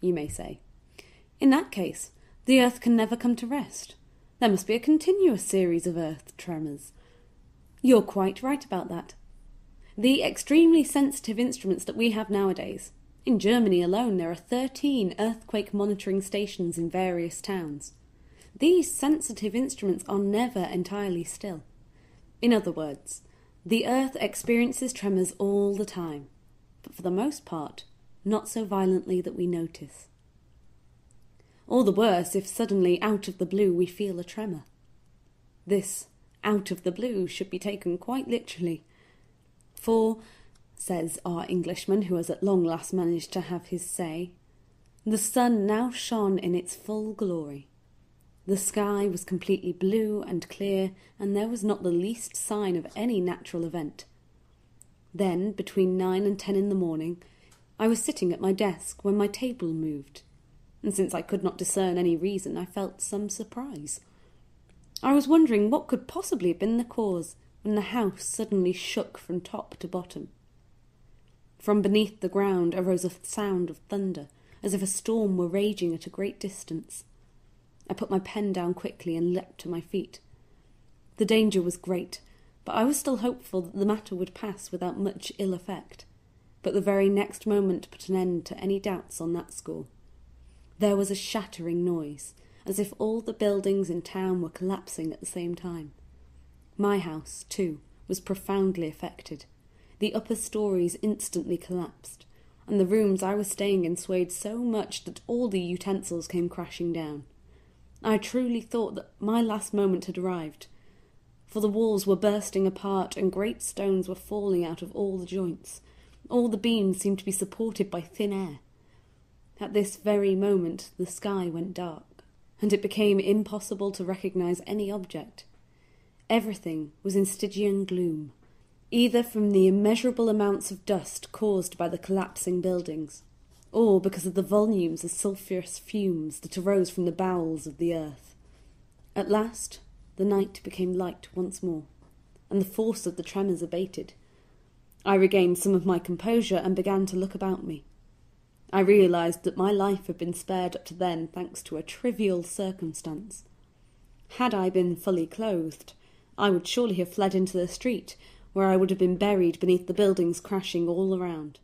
you may say. In that case, the Earth can never come to rest. There must be a continuous series of Earth tremors. You're quite right about that. The extremely sensitive instruments that we have nowadays. In Germany alone, there are 13 earthquake monitoring stations in various towns. These sensitive instruments are never entirely still. In other words, the Earth experiences tremors all the time, but for the most part, not so violently that we notice. All the worse if suddenly, out of the blue, we feel a tremor. This out of the blue should be taken quite literally. For, says our Englishman, who has at long last managed to have his say, the sun now shone in its full glory. The sky was completely blue and clear, and there was not the least sign of any natural event. Then, between 9 and 10 in the morning, I was sitting at my desk when my table moved, and since I could not discern any reason, I felt some surprise. I was wondering what could possibly have been the cause when the house suddenly shook from top to bottom. From beneath the ground arose a sound of thunder, as if a storm were raging at a great distance. I put my pen down quickly and leapt to my feet. The danger was great, but I was still hopeful that the matter would pass without much ill effect. But the very next moment put an end to any doubts on that score. There was a shattering noise, as if all the buildings in town were collapsing at the same time. My house, too, was profoundly affected. The upper stories instantly collapsed, and the rooms I was staying in swayed so much that all the utensils came crashing down. I truly thought that my last moment had arrived, for the walls were bursting apart and great stones were falling out of all the joints. All the beams seemed to be supported by thin air. At this very moment the sky went dark, and it became impossible to recognize any object. Everything was in Stygian gloom, either from the immeasurable amounts of dust caused by the collapsing buildings, or because of the volumes of sulphurous fumes that arose from the bowels of the earth. At last the night became light once more, and the force of the tremors abated. I regained some of my composure and began to look about me. I realized that my life had been spared up to then thanks to a trivial circumstance. Had I been fully clothed, I would surely have fled into the street, where I would have been buried beneath the buildings crashing all around.